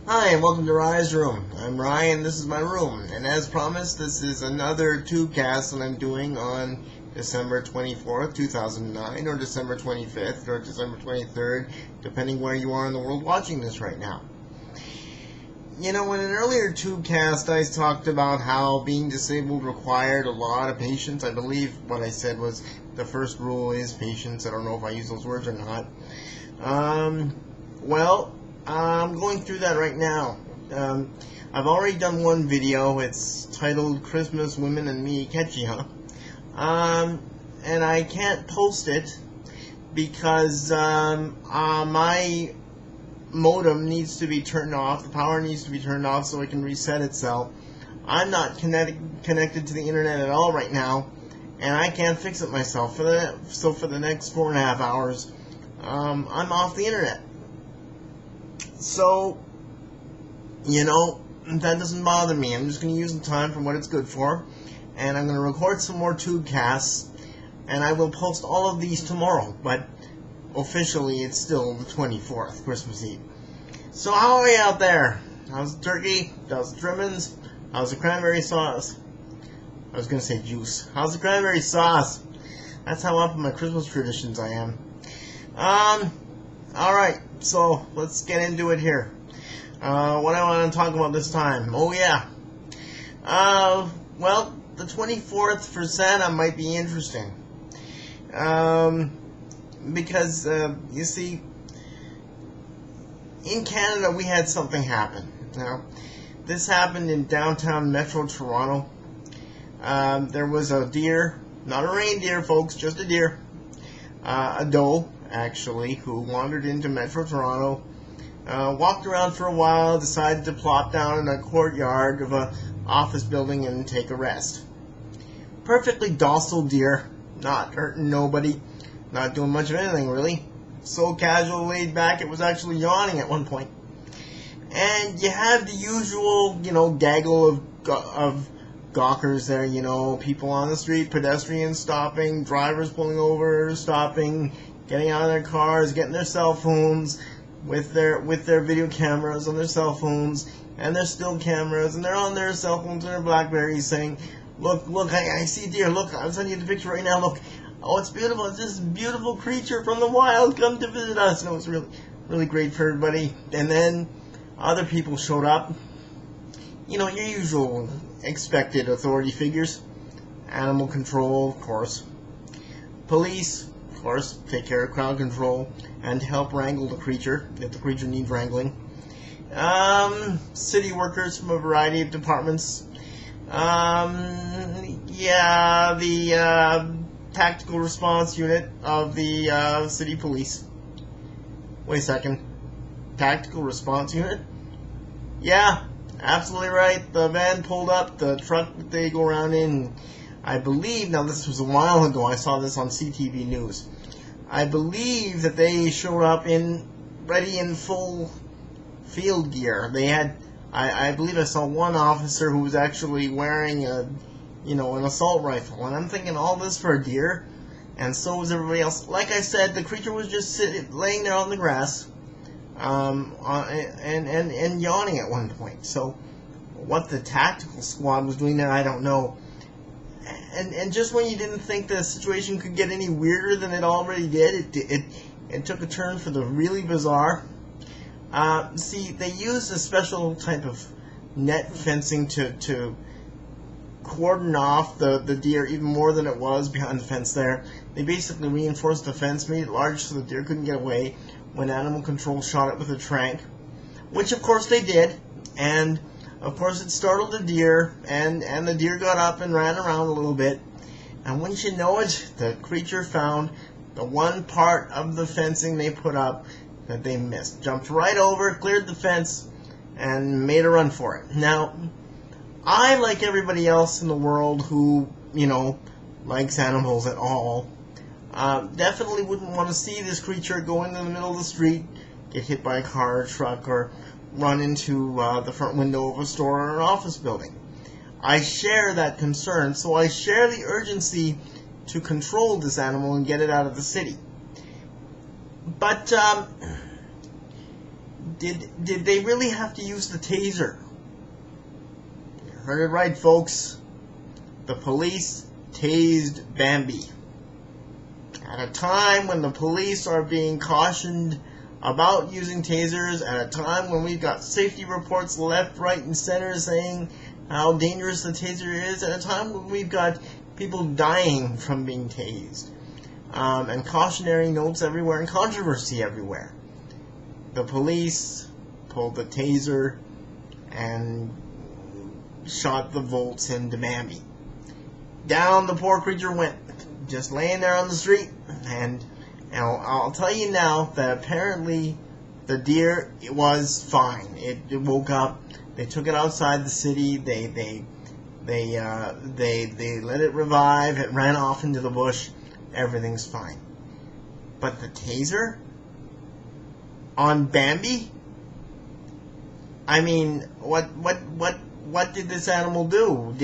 Hi, and welcome to Rye's Room. I'm Ryan, this is my room, and as promised, this is another tubecast that I'm doing on December 24th, 2009, or December 25th, or December 23rd, depending where you are in the world watching this right now. You know, in an earlier tubecast, I talked about how being disabled required a lot of patience. I believe what I said was the first rule is patience. I don't know if I use those words or not. I'm going through that right now. I've already done one video. It's titled Christmas Women and Me Catchy, huh? And I can't post it because my modem needs to be turned off. The power needs to be turned off so it can reset itself. I'm not connected to the internet at all right now, and I can't fix it myself. So for the next 4.5 hours, I'm off the internet. So, you know, that doesn't bother me. I'm just going to use the time for what it's good for, and I'm going to record some more tubecasts, and I will post all of these tomorrow, but officially it's still the 24th, Christmas Eve. So how are you out there? How's the turkey? How's the trimmings? How's the cranberry sauce? I was going to say juice. How's the cranberry sauce? That's how up in my Christmas traditions I am. Alright, so let's get into it here. What I want to talk about this time. Oh yeah. Well, the 24th for Santa might be interesting. Because, you see, in Canada we had something happen. Now, this happened in downtown Metro Toronto. There was a deer, not a reindeer, folks, just a deer, a doe, actually, who wandered into Metro Toronto, walked around for a while, decided to plop down in a courtyard of an office building and take a rest. Perfectly docile deer, not hurting nobody, not doing much of anything really. So casual, laid back, it was actually yawning at one point. And you had the usual, gaggle of gawkers there, people on the street, pedestrians stopping, drivers pulling over, stopping, getting out of their cars, getting their cell phones with their video cameras on their cell phones and their still cameras, and they're on their cell phones and their Blackberries saying, look, I see deer, look, I'm sending you the picture right now, look, oh, it's beautiful, it's this beautiful creature from the wild, come to visit us. And it was really, really great for everybody. And then other people showed up, your usual expected authority figures, animal control, of course, police, of course, take care of crowd control and help wrangle the creature if the creature needs wrangling. City workers from a variety of departments. The tactical response unit of the city police. Wait a second. Tactical response unit? Yeah, absolutely right. The van pulled up, the truck that they go around in. I believe, now this was a while ago, I saw this on CTV News. I believe that they showed up ready in full field gear. They had, I believe I saw one officer who was actually wearing an assault rifle. And I'm thinking, all this for a deer? And so was everybody else. Like I said, the creature was just laying there on the grass, and yawning at one point. So what the tactical squad was doing there, I don't know. And just when you didn't think the situation could get any weirder than it already did, it took a turn for the really bizarre. See, they used a special type of net fencing to cordon off the deer even more than it was behind the fence there. They basically reinforced the fence, made it large so the deer couldn't get away when animal control shot it with a tranq, which of course they did, and of course it startled the deer, and the deer got up and ran around a little bit, and wouldn't you know it, the creature found the one part of the fencing they put up that they missed, jumped right over, cleared the fence, and made a run for it. Now, I, like everybody else in the world who, likes animals at all, definitely wouldn't want to see this creature go into the middle of the street, get hit by a car or truck, or run into the front window of a store or an office building. I share that concern, so I share the urgency to control this animal and get it out of the city. But Did they really have to use the taser? You heard it right, folks. The police tased Bambi. At a time when the police are being cautioned about using tasers, at a time when we've got safety reports left, right, and center saying how dangerous the taser is, at a time when we've got people dying from being tased, and cautionary notes everywhere and controversy everywhere, the police pulled the taser and shot the volts into Bambi. Down the poor creature went, just laying there on the street. And I'll tell you now that apparently the deer, it was fine. It woke up. They took it outside the city. They let it revive. It ran off into the bush. Everything's fine. But the taser on Bambi? I mean, what did this animal do?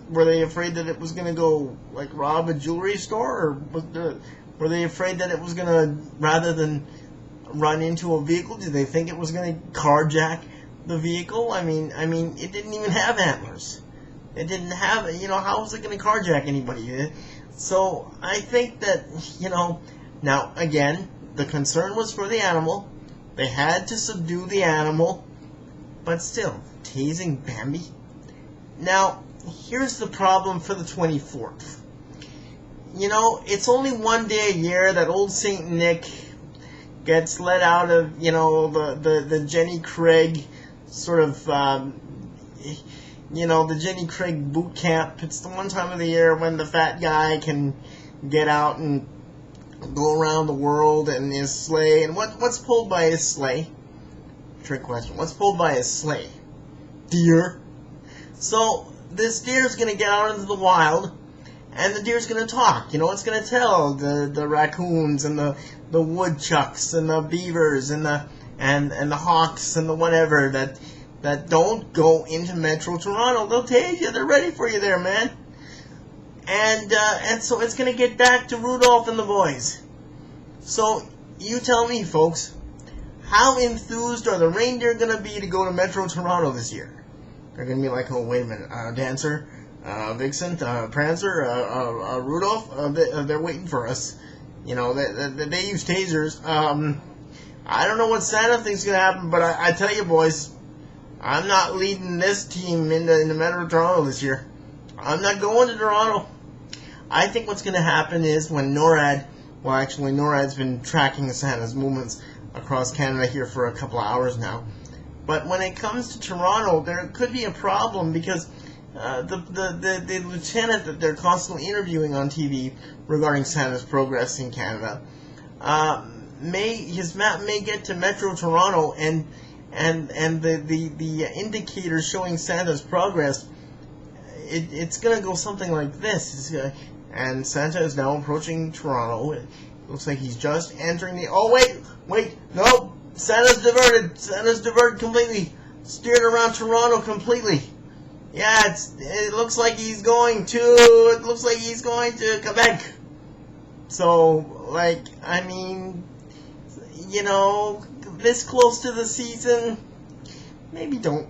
Were they afraid that it was going to go like rob a jewelry store, or were they afraid that it was going to, rather than run into a vehicle, did they think it was going to carjack the vehicle? I mean, it didn't even have antlers. It didn't have, how was it going to carjack anybody? So I think that, now again, the concern was for the animal. They had to subdue the animal, but still, tasing Bambi? Now, here's the problem for the 24th. It's only one day a year that old St. Nick gets let out of, the Jenny Craig sort of, the Jenny Craig boot camp. It's the one time of the year when the fat guy can get out and go around the world in his sleigh. And what's pulled by his sleigh? Trick question. What's pulled by his sleigh? Deer. So this deer's going to get out into the wild, and the deer's going to talk. It's going to tell the raccoons and the woodchucks and the beavers and the hawks and the whatever that don't go into Metro Toronto. They'll tase you. They're ready for you there, man. And so it's going to get back to Rudolph and the boys. So you tell me, folks, how enthused are the reindeer going to be to go to Metro Toronto this year? They're going to be like, oh, wait a minute, Dancer, Vixen, Prancer, Rudolph, they're waiting for us. They use tasers. I don't know what Santa thinks is going to happen, but I tell you, boys, I'm not leading this team into Metro Toronto this year. I'm not going to Toronto. I think what's going to happen is when NORAD's been tracking Santa's movements across Canada here for a couple of hours now. But when it comes to Toronto, there could be a problem because the lieutenant that they're constantly interviewing on TV regarding Santa's progress in Canada, his map may get to Metro Toronto, and the indicators showing Santa's progress, it's going to go something like this. And Santa is now approaching Toronto. It looks like he's just entering the... Oh, wait, no! Santa's diverted completely. Steered around Toronto completely. Yeah, it looks like he's going to Quebec. So, this close to the season, maybe don't,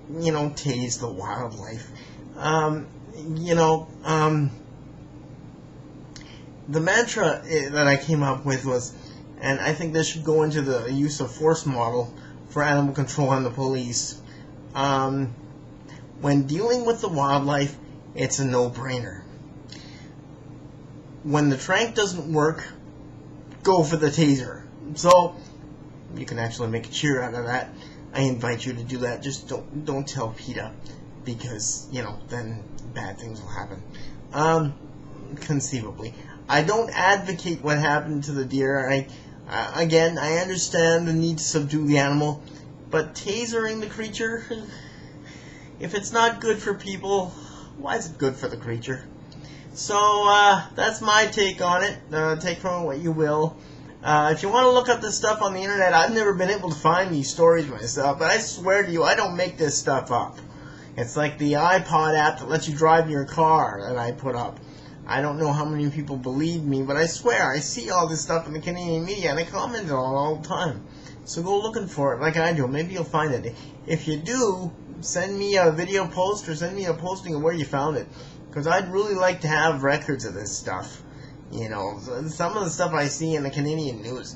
tase the wildlife. The mantra that I came up with was, and I think this should go into the use of force model for animal control and the police. When dealing with the wildlife, it's a no-brainer. When the tranq doesn't work, go for the taser. So, you can actually make a cheer out of that. I invite you to do that. Just don't tell PETA, because, then bad things will happen. Conceivably. I don't advocate what happened to the deer. I understand the need to subdue the animal, but tasering the creature, if it's not good for people, why is it good for the creature? So, that's my take on it. Take from it what you will. If you want to look up this stuff on the internet, I've never been able to find these stories myself, but I swear to you, I don't make this stuff up. It's like the iPod app that lets you drive your car that I put up. I don't know how many people believe me, but I swear, I see all this stuff in the Canadian media, and I comment on it all the time. So go looking for it like I do. Maybe you'll find it. If you do, send me a video post or send me a posting of where you found it. Because I'd really like to have records of this stuff. You know, some of the stuff I see in the Canadian news,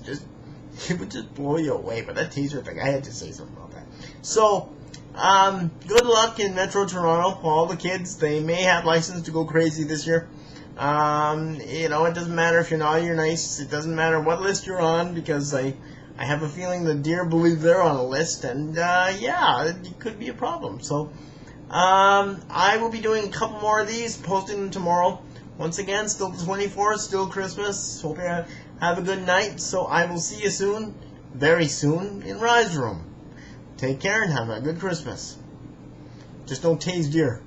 it would just blow you away. But that taser thing, I had to say something about that. So, good luck in Metro Toronto. All the kids, they may have license to go crazy this year. You know, it doesn't matter if you're naughty or nice. It doesn't matter what list you're on, because I have a feeling the deer believe they're on a list, and yeah, it could be a problem. So I will be doing a couple more of these, posting them tomorrow. Once again, still the 24th, still Christmas. Hope you have a good night. So I will see you soon, very soon, in Rise Room. Take care and have a good Christmas. Just don't tase deer.